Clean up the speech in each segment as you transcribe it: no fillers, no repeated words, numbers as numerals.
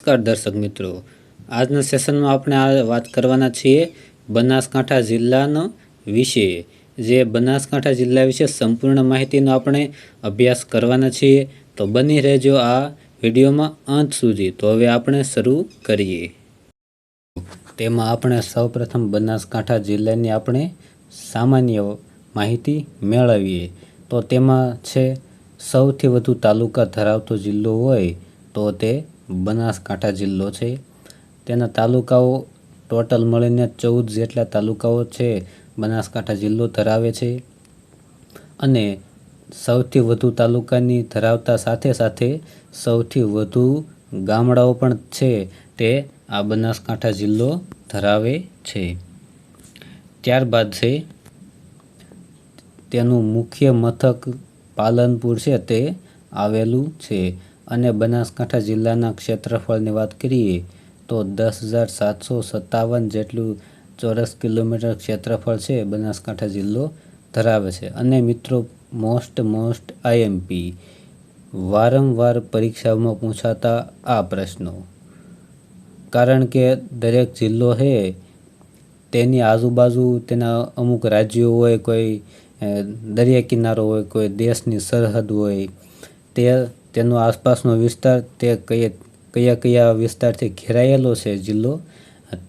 નમસ્કાર દર્શક મિત્રો, આજના સેશનમાં આપણે આ વાત કરવાના છીએ બનાસકાંઠા જિલ્લાનો વિશે. જે બનાસકાંઠા જિલ્લા વિશે સંપૂર્ણ માહિતીનો આપણે અભ્યાસ કરવાના છીએ. તો બની રહેજો આ વિડીયોમાં અંત સુધી. તો હવે આપણે શરૂ કરીએ. તેમાં આપણે સૌપ્રથમ બનાસકાંઠા જિલ્લાની આપણે સામાન્ય માહિતી મેળવીએ. તો તેમાં છે સૌથી વધુ તાલુકા ધરાવતો જિલ્લો હોય તો તે બનાસકાંઠા જિલ્લો છે. તેના તાલુકાઓ ટોટલ મળીને 14 જેટલા તાલુકાઓ છે બનાસકાંઠા જિલ્લો ધરાવે છે. અને સૌથી વધુ તાલુકાની ધરાવતા સાથે સાથે સૌથી વધુ ગામડાઓ પણ છે તે આ બનાસકાંઠા જિલ્લો ધરાવે છે. ત્યારબાદ છે તેનું મુખ્ય મથક પાલનપુર છે તે આવેલું છે. અને બનાસકાંઠા જિલ્લાના ક્ષેત્રફળની વાત કરીએ તો 10,757 જેટલું ચોરસ કિલોમીટર ક્ષેત્રફળ છે બનાસકાંઠા જિલ્લો ધરાવે છે. અને મિત્રો મોસ્ટ આઈએમપી વારંવાર પરીક્ષાઓમાં પૂછાતા આ પ્રશ્નો, કારણ કે દરેક જિલ્લો છે તેની આજુબાજુ તેના અમુક રાજ્યો હોય, કોઈ દરિયા કિનારો હોય, કોઈ દેશની સરહદ હોય, તેનો આસપાસનો વિસ્તાર તે કયા વિસ્તારથી ઘેરાયેલો છે જિલ્લો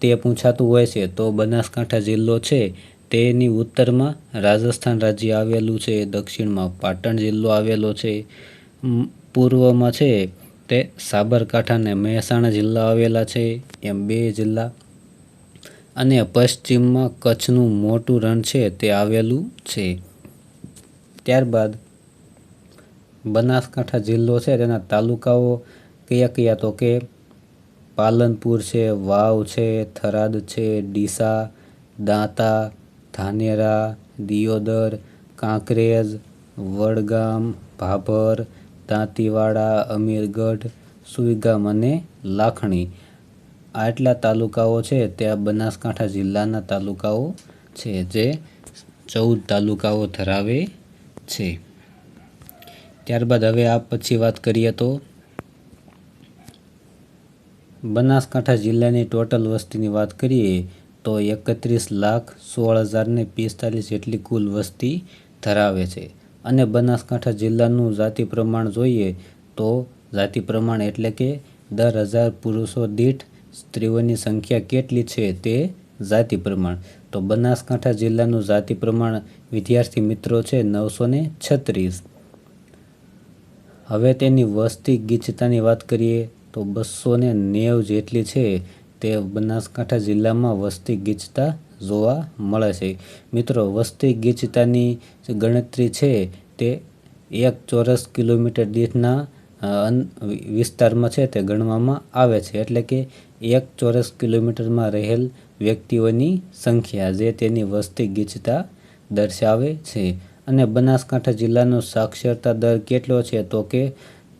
તે પૂછાતું હોય છે. તો બનાસકાંઠા જિલ્લો છે તેની ઉત્તરમાં રાજસ્થાન રાજ્ય આવેલું છે, દક્ષિણમાં પાટણ જિલ્લો આવેલો છે, પૂર્વમાં છે તે સાબરકાંઠા અને મહેસાણા જિલ્લા આવેલા છે, એમ 2 જિલ્લા. અને પશ્ચિમમાં કચ્છનું મોટું રણ છે તે આવેલું છે. ત્યારબાદ બનાસકાંઠા જિલ્લો છે તેના તાલુકાઓ કયા તો કે પાલનપુર છે, વાવ છે, થરાદ છે, ડીસા, દાંતા, ધાનેરા, દિયોદર, કાંકરેજ, વડગામ, ભાભર, દાંતીવાડા, અમીરગઢ, સુઈગામ અને લાખણી. આટલા તાલુકાઓ છે તે બનાસકાંઠા જિલ્લાના તાલુકાઓ છે, જે 14 તાલુકાઓ ધરાવે છે. ત્યારબાદ હવે આ પછી વાત કરીએ તો બનાસકાંઠા જિલ્લાની ટોટલ વસ્તીની વાત કરીએ તો 31,16,045 જેટલી કુલ વસ્તી ધરાવે છે. અને બનાસકાંઠા જિલ્લાનું જાતિ પ્રમાણ જોઈએ તો જાતિ પ્રમાણ એટલે કે દર 1000 પુરુષો દીઠ સ્ત્રીઓની સંખ્યા કેટલી છે તે જાતિ પ્રમાણ. તો બનાસકાંઠા જિલ્લાનું જાતિ પ્રમાણ વિદ્યાર્થી મિત્રો છે 936. હવે તેની વસ્તી ગીચતાની વાત કરીએ તો 290 જેટલી છે તે બનાસકાંઠા જિલ્લામાં વસ્તી ગીચતા જોવા મળે છે. મિત્રો વસ્તી ગીચતાની ગણતરી છે તે 1 ચોરસ કિલોમીટર દીઠના વિસ્તારમાં છે તે ગણવામાં આવે છે. એટલે કે 1 ચોરસ કિલોમીટરમાં રહેલ વ્યક્તિઓની સંખ્યા જે તેની વસ્તી ગીચતા દર્શાવે છે. અને બનાસકાંઠા જિલ્લાનો સાક્ષરતા દર કેટલો છે તો કે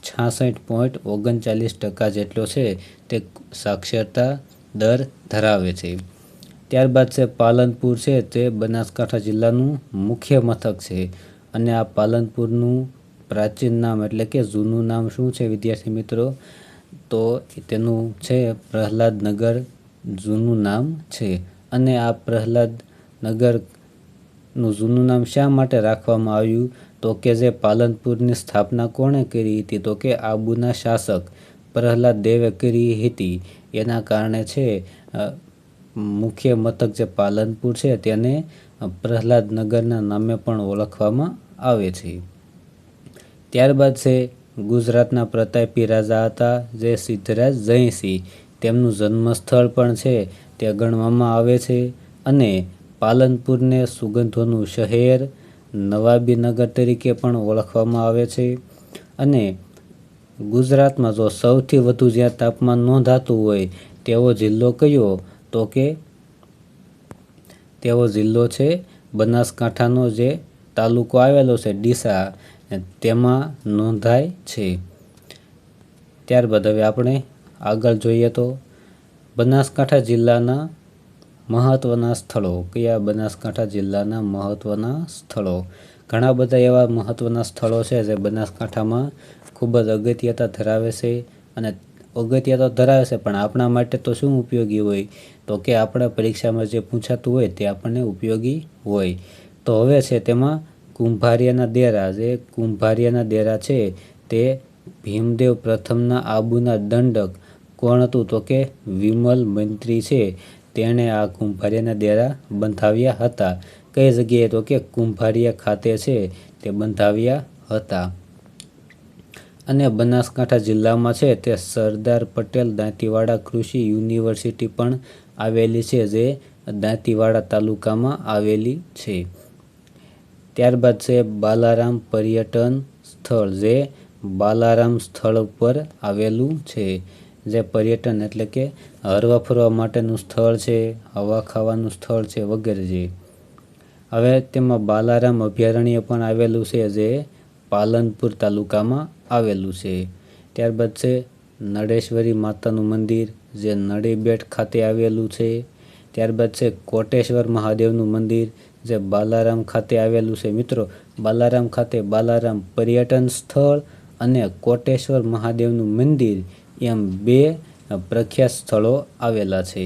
66.39% જેટલો છે તે સાક્ષરતા દર ધરાવે છે. ત્યારબાદ છે પાલનપુર છે તે બનાસકાંઠા જિલ્લાનું મુખ્ય મથક છે. અને આ પાલનપુરનું પ્રાચીન નામ એટલે કે જૂનું નામ શું છે વિદ્યાર્થી મિત્રો? તો તેનું છે પ્રહલાદનગર જૂનું નામ છે. અને આ પ્રહલાદનગરનું જૂનું નામ શા માટે રાખવામાં આવ્યું? તો કે જે પાલનપુરની સ્થાપના કોણે કરી હતી? તો કે આબુના શાસક પ્રહલાદ દેવે કરી હતી. એના કારણે છે મુખ્ય મથક જે પાલનપુર છે તેને પ્રહલાદનગરના નામે પણ ઓળખવામાં આવે છે. ત્યારબાદ છે ગુજરાતના પ્રતાપી રાજા હતા જે સિદ્ધરાજ જયસિંહ, તેમનું જન્મસ્થળ પણ છે તે ગણવામાં આવે છે. અને પાલનપુરને સુગંધોનું શહેર, નવાબી નગર તરીકે પણ ઓળખવામાં આવે છે. અને ગુજરાતમાં જો સૌથી વધુ જ્યાં તાપમાન નોંધાતું હોય તેવો જિલ્લો કયો? તો કે તેવો જિલ્લો છે બનાસકાંઠાનો જે તાલુકો આવેલો છે ડીસા, તેમાં નોંધાય છે. ત્યારબાદ હવે આપણે આગળ જોઈએ તો બનાસકાંઠા જિલ્લાના મહત્વના સ્થળો. કયા બનાસકાંઠા જિલ્લાના મહત્વના સ્થળો? ઘણા બધા એવા મહત્વના સ્થળો છે જે બનાસકાંઠામાં ખૂબ જ અગત્યતા ધરાવે છે. અને અગત્ય તો ધરાવે છે, પણ આપણા માટે તો શું ઉપયોગી હોય? તો કે આપણા પરીક્ષામાં જે પૂછાતું હોય તે આપણને ઉપયોગી હોય. તો હવે છે તેમાં કુંભારિયાના દેરા. જે કુંભારિયાના દેરા છે તે ભીમદેવ પ્રથમના આબુના દંડક કોણ હતું? તો કે વિમલ મંત્રી છે તેણે આ કુંભારિયાના દેરા બંધાવ્યા હતા. કઈ જગ્યાએ? તો કે કુંભારિયા ખાતે છે તે બંધાવ્યા હતા. અને બનાસકાંઠા જિલ્લામાં છે તે સરદાર પટેલ દાંતીવાડા કૃષિ યુનિવર્સિટી પણ આવેલી છે, જે દાંતીવાડા તાલુકામાં આવેલી છે. ત્યારબાદ છે બાલારામ પર્યટન સ્થળ. જે બાલારામ સ્થળ ઉપર આવેલું છે. જે પર્યટન એટલે કે હરવા ફરવા માટેનું સ્થળ છે, હવા ખાવાનું સ્થળ છે વગેરે છે. હવે તેમાં બાલારામ અભયારણ્ય પણ આવેલું છે, જે પાલનપુર તાલુકામાં આવેલું છે. ત્યારબાદ છે નળેશ્વરી માતાનું મંદિર, જે નળીબેટ ખાતે આવેલું છે. ત્યારબાદ છે કોટેશ્વર મહાદેવનું મંદિર, જે બાલારામ ખાતે આવેલું છે. મિત્રો, બાલારામ ખાતે બાલારામ પર્યટન સ્થળ અને કોટેશ્વર મહાદેવનું મંદિર એમ બે પ્રખ્યાત સ્થળો આવેલા છે.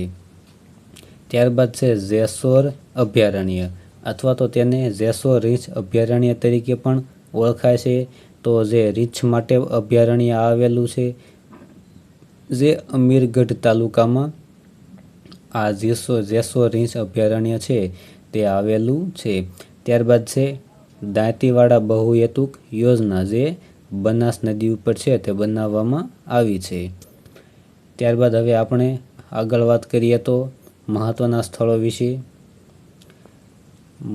ત્યારબાદ છે જેસોર અભયારણ્ય, અથવા તો તેને જેસોર રીંછ અભયારણ્ય તરીકે પણ ઓળખાય છે. તો જે રીંછ માટે અભયારણ્ય આવેલું છે, જે અમીરગઢ તાલુકામાં આ જેસોર રીંછ અભયારણ્ય છે તે આવેલું છે. ત્યારબાદ છે દાંતીવાડા બહુહેતુક યોજના, જે બનાસ નદી ઉપર છે તે બનાવવામાં આવી છે. ત્યારબાદ હવે આપણે આગળ વાત કરીએ તો મહત્વના સ્થળો વિશે.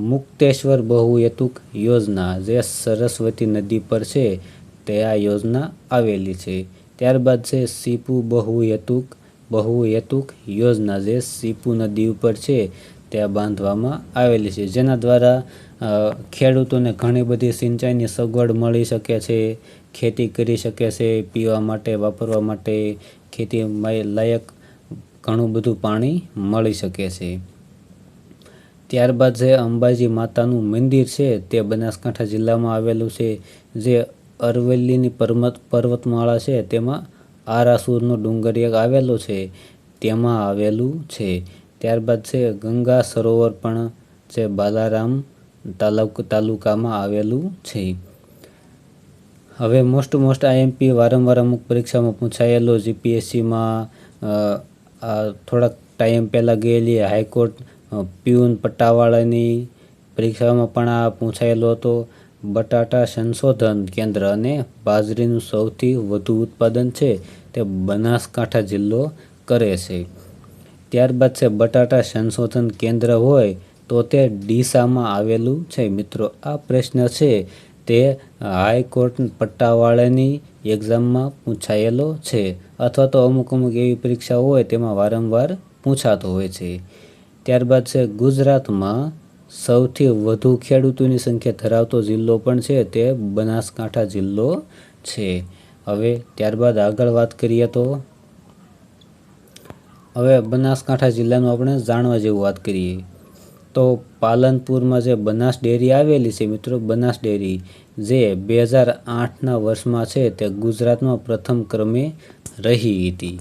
મુક્તેશ્વર બહુહેતુક યોજના, જે સરસ્વતી નદી પર છે તે આ યોજના આવેલી છે. ત્યારબાદ છે સીપુ બહુહેતુક યોજના, જે સીપુ નદી ઉપર છે તે બાંધવામાં આવેલી છે, જેના દ્વારા ખેડૂતોને ઘણી બધી સિંચાઈની સગવડ મળી શકે છે, ખેતી કરી શકે છે, પીવા માટે, વાપરવા માટે, ખેતી લાયક ઘણું બધું પાણી મળી શકે છે. ત્યારબાદ છે અંબાજી માતાનું મંદિર છે તે બનાસકાંઠા જિલ્લામાં આવેલું છે, જે અરવલ્લીની પર્વતમાળા છે તેમાં આરાસુરનો ડુંગર એક આવેલો છે તેમાં આવેલું છે. ત્યારબાદ છે ગંગા સરોવર પણ જે બાલારામ તાલુકામાં આવેલું છે. હવે મોસ્ટ આઈએમપી વારંવાર અમુક પરીક્ષામાં પૂછાયેલો, જીપીએસસીમાં થોડાક ટાઈમ પહેલાં ગયેલી હાઈકોર્ટ પ્યુન પટ્ટાવાળાની પરીક્ષામાં પણ આ પૂછાયેલો હતો. બટાટા સંશોધન કેન્દ્ર અને બાજરીનું સૌથી વધુ ઉત્પાદન છે તે બનાસકાંઠા જિલ્લો કરે છે. ત્યારબાદ છે બટાટા સંશોધન કેન્દ્ર હોય તો તે ડીસામાં આવેલું છે. મિત્રો, આ પ્રશ્ન છે તે હાઈકોર્ટ પટ્ટાવાળાની એક્ઝામમાં પૂછાયેલો છે, અથવા તો અમુક એવી પરીક્ષા હોય તેમાં વારંવાર પૂછાતો હોય છે. ત્યારબાદ છે ગુજરાતમાં સૌથી વધુ ખેડૂતોની સંખ્યા ધરાવતો જિલ્લો પણ છે તે બનાસકાંઠા જિલ્લો છે. હવે ત્યારબાદ આગળ વાત કરીએ તો હવે બનાસકાંઠા જિલ્લાનું આપણે જાણવા જેવું વાત કરીએ તો પાલનપુરમાં જે બનાસ ડેરી આવેલી છે, મિત્રો, બનાસ ડેરી જે 2008ના વર્ષમાં છે તે ગુજરાતમાં પ્રથમ ક્રમે રહી હતી.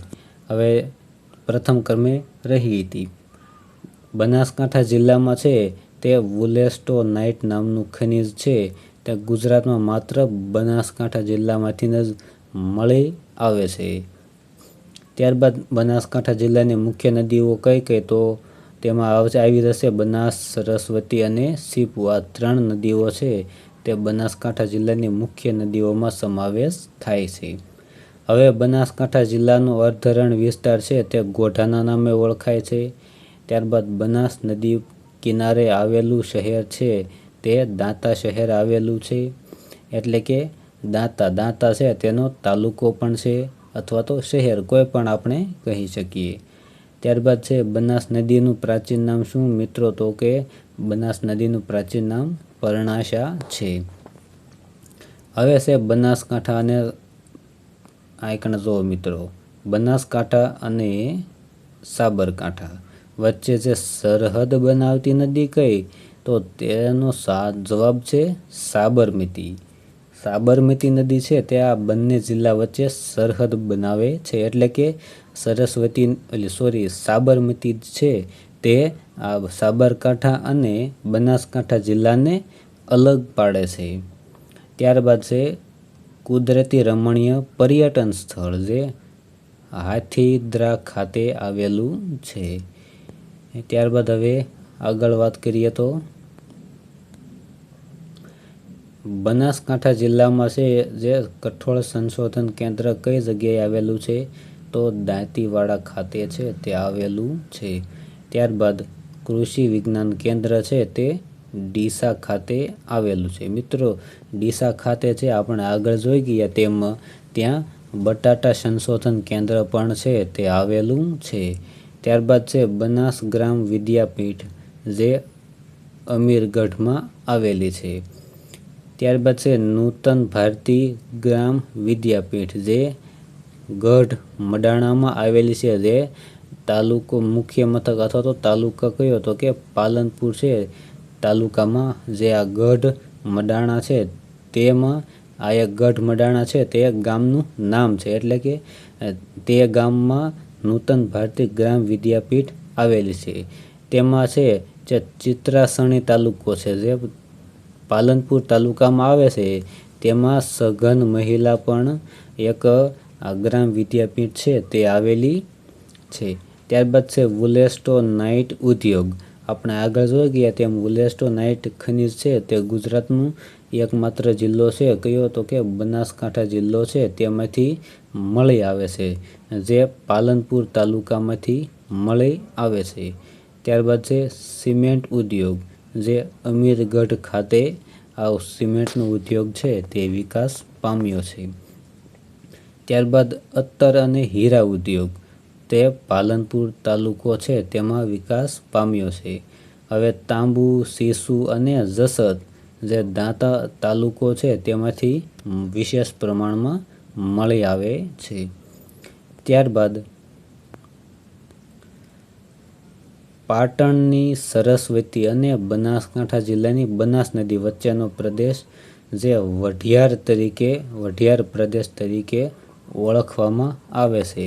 હવે પ્રથમ ક્રમે રહી હતી. બનાસકાંઠા જિલ્લામાં છે તે વુલેસ્ટોનાઇટ નામનું ખનિજ છે તે ગુજરાતમાં માત્ર બનાસકાંઠા જિલ્લામાંથી જ મળી આવે છે. ત્યારબાદ બનાસકાંઠા જિલ્લાની મુખ્ય નદીઓ કઈ કઈ? તો તેમાં આવી જશે બનાસ, સરસ્વતી અને સીપુ. આ ત્રણ નદીઓ છે તે બનાસકાંઠા જિલ્લાની મુખ્ય નદીઓમાં સમાવેશ થાય છે. હવે બનાસકાંઠા જિલ્લાનો અર્ધરણ વિસ્તાર છે તે ગોઢાના નામે ઓળખાય છે. ત્યારબાદ બનાસ નદી કિનારે આવેલું શહેર છે તે દાંતા શહેર આવેલું છે, એટલે કે દાંતા છે તેનો તાલુકો પણ છે, અથવા તો શહેર કોઈ પણ આપણે કહી શકીએ. ત્યારબાદ છે બનાસ નદીનું પ્રાચીન નામ શું? મિત્રો, તો કે બનાસ નદીનું પ્રાચીન નામ પરણાશા છે. હવે છે બનાસકાંઠા અને આઈકણ જો મિત્રો, બનાસકાંઠા અને સાબરકાંઠા વચ્ચે જે સરહદ બનાવતી નદી કઈ? તો તેનો જવાબ છે સાબરમતી. સાબરમતી નદી છે તે આ બંને જિલ્લા વચ્ચે સરહદ બનાવે છે, એટલે કે સાબરમતી છે તે આ સાબરકાંઠા અને બનાસકાંઠા જિલ્લાને અલગ પાડે છે. ત્યારબાદ છે કુદરતી રમણીય પર્યટન સ્થળ જે હાથીદરા ખાતે આવેલું છે. ત્યારબાદ હવે આગળ વાત કરીએ તો બનાસકાંઠા જિલ્લામાં છે જે કઠોળ સંશોધન કેન્દ્ર કઈ જગ્યાએ આવેલું છે તો દાંતીવાડા ખાતે છે તે આવેલું છે. ત્યારબાદ કૃષિ વિજ્ઞાન કેન્દ્ર છે તે ડીસા ખાતે આવેલું છે. મિત્રો, ડીસા ખાતે છે આપણે આગળ જોઈ ગયા તેમ ત્યાં બટાટા સંશોધન કેન્દ્ર પણ છે તે આવેલું છે. ત્યારબાદ છે બનાસ ગ્રામ વિદ્યાપીઠ જે અમીરગઢમાં આવેલી છે. ત્યારબાદ છે નૂતન ભારતી ગ્રામ વિદ્યાપીઠ જે ગઢ મડાણામાં આવેલી છે, જે તાલુકો મુખ્ય મથક અથવા તો તાલુકા કયો તો કે પાલનપુર છે તાલુકામાં જે આ ગઢ મડાણા છે તેમાં આ એક ગઢ મડાણા છે તે ગામનું નામ છે, એટલે કે તે ગામમાં નૂતન ભારતી ગ્રામ વિદ્યાપીઠ આવેલી છે. તેમાં છે જે ચિત્રાસણી તાલુકો છે જે પાલનપુર તાલુકામાં આવે છે, તેમાં સઘન મહિલા પણ એક આ ગ્રામ વિદ્યાપીઠ છે તે આવેલી છે. ત્યારબાદ છે વુલેસ્ટો નાઇટ ઉદ્યોગ. આપણે આગળ જોઈ ગયા તેમ વુલેસ્ટો નાઇટ ખનિજ છે તે ગુજરાતનું એકમાત્ર જિલ્લો છે કયો તો કે બનાસકાંઠા જિલ્લો છે તેમાંથી મળી આવે છે, જે પાલનપુર તાલુકામાંથી મળી આવે છે. ત્યારબાદ છે સિમેન્ટ ઉદ્યોગ જે અમીરગઢ ખાતે આ સિમેન્ટનો ઉદ્યોગ છે તે વિકાસ પામ્યો છે. ત્યારબાદ અત્તર અને હીરા ઉદ્યોગ તે પાલનપુર તાલુકો છે તેમાં વિકાસ પામ્યો છે. હવે તાંબુ, સીસુ અને જસદ જે દાંતા તાલુકો છે તેમાંથી વિશેષ પ્રમાણમાં મળી આવે છે. ત્યારબાદ પાટણની સરસ્વતી અને બનાસકાંઠા જિલ્લાની બનાસ નદી વચ્ચેનો પ્રદેશ જે વઢિયાર પ્રદેશ તરીકે ઓળખવામાં આવે છે.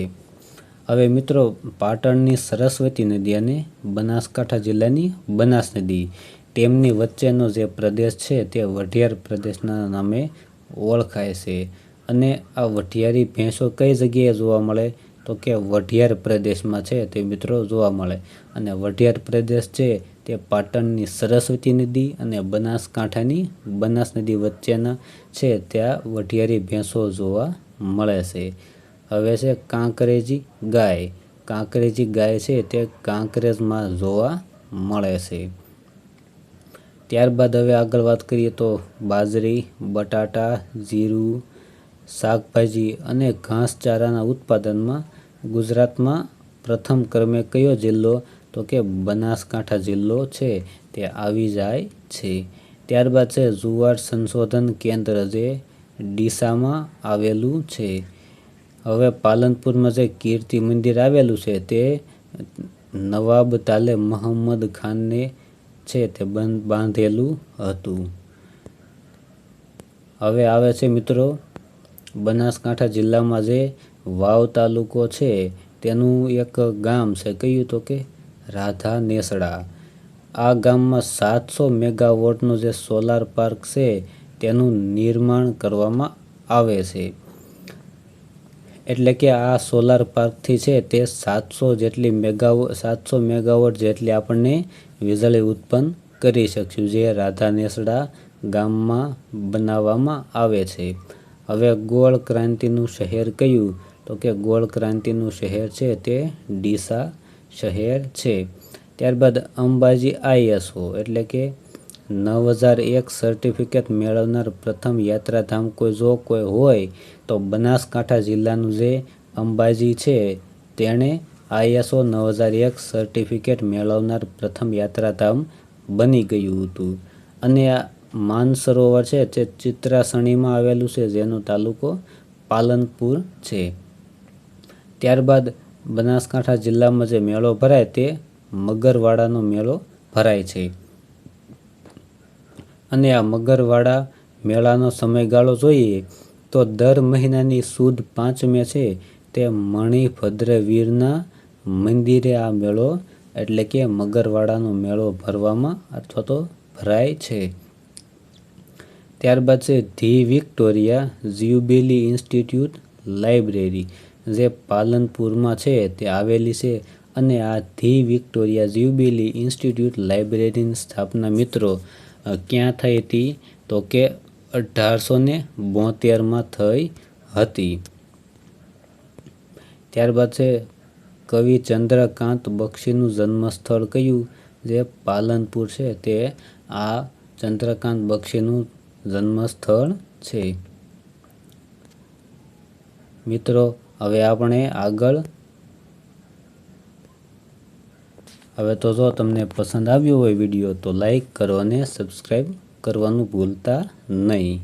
હવે મિત્રો, પાટણની સરસ્વતી નદી અને બનાસકાંઠા જિલ્લાની બનાસ નદી તેમની વચ્ચેનો જે પ્રદેશ છે તે વઢિયાર પ્રદેશના નામે ઓળખાય છે. અને આ વઢિયારી ભેંસો કઈ જગ્યાએ જોવા મળે તો કે વઢિયાર પ્રદેશમાં છે તે મિત્રો જોવા મળે. અને વઢિયાર પ્રદેશ છે તે પાટણની સરસ્વતી નદી અને બનાસકાંઠાની બનાસ નદી વચ્ચેના છે ત્યાં વઢિયારી ભેંસો જોવા મળે છે. હવે છે કાંકરેજી ગાય. કાંકરેજી ગાય છે તે કાંકરેજમાં જોવા મળે છે. ત્યારબાદ હવે આગળ વાત કરીએ તો બાજરી, બટાટા, જીરું, શાકભાજી અને ઘાસચારાના ઉત્પાદનમાં ગુજરાતમાં પ્રથમ ક્રમે કયો જિલ્લો તો કે બનાસકાંઠા જિલ્લો છે તે આવી જાય છે. ત્યારબાદ છે જુવાર સંશોધન કેન્દ્ર જે ડીસામાં આવેલું છે. હવે પાલનપુરમાં જે કીર્તિ મંદિર આવેલું છે તે નવાબ તાલે મહંમદ ખાનને છે તે બાંધેલું હતું. હવે આવે છે મિત્રો બનાસકાંઠા જિલ્લામાં જે વાવ તાલુકો છે તેનું એક ગામ છે કયું તો કે રાધા નેસડા. આ ગામમાં 700 મેગાવોટનો જે સોલાર પાર્ક છે તેનું નિર્માણ કરવામાં આવે છે. એટલે કે આ સોલાર પાર્કથી છે તે 700 મેગાવોટ જેટલી આપણને વીજળી ઉત્પન્ન કરી શકશું, જે રાધા નેસડા ગામમાં બનાવવામાં આવે છે. હવે ગોળ ક્રાંતિનું શહેર કયું તો કે ગોળ ક્રાંતિનું શહેર છે તે ડીસા શહેર છે. ત્યારબાદ અંબાજી ISO એટલે કે 9001 સર્ટિફિકેટ મેળવનાર પ્રથમ યાત્રાધામ કોઈ હોય તો બનાસકાંઠા જિલ્લાનું જે અંબાજી છે તેણે ISO 9001 સર્ટિફિકેટ મેળવનાર પ્રથમ યાત્રાધામ બની ગયું હતું. અને આ માનસરોવર છે તે ચિત્રાસણીમાં આવેલું છે જેનો તાલુકો પાલનપુર છે. ત્યારબાદ બનાસકાંઠા જિલ્લામાં જે મેળો ભરાય તે મગરવાડાનો મેળો ભરાય છે. અને આ મગરવાડા મેળાનો સમયગાળો જોઈએ તો દર મહિનાની સુદ 5મે છે તે મણિભદ્રવીરના મંદિરે આ મેળો એટલે કે મગરવાડાનો મેળો ભરવામાં અથવા તો ભરાય છે. ત્યારબાદ છે the Victoria jubilee institute library, જે પાલનપુરમાં છે તે આવેલી છે. અને આ ધી વિક્ટોરિયા જ્યુબિલી ઇન્સ્ટિટ્યૂટ લાઇબ્રેરીની સ્થાપના મિત્રો ક્યાં થઈ હતી? તો કે 1872માં થઈ હતી. ત્યારબાદ છે કવિ ચંદ્રકાંત બક્ષીનું જન્મસ્થળ કયું? જે પાલનપુર છે તે આ ચંદ્રકાંત બક્ષીનું જન્મસ્થળ છે. મિત્રો હવે આપણે આગળ તો જો તમને પસંદ આવ્યો હોય વિડીયો તો લાઈક કરો અને સબસ્ક્રાઈબ કરવાનું ભૂલતા નહીં.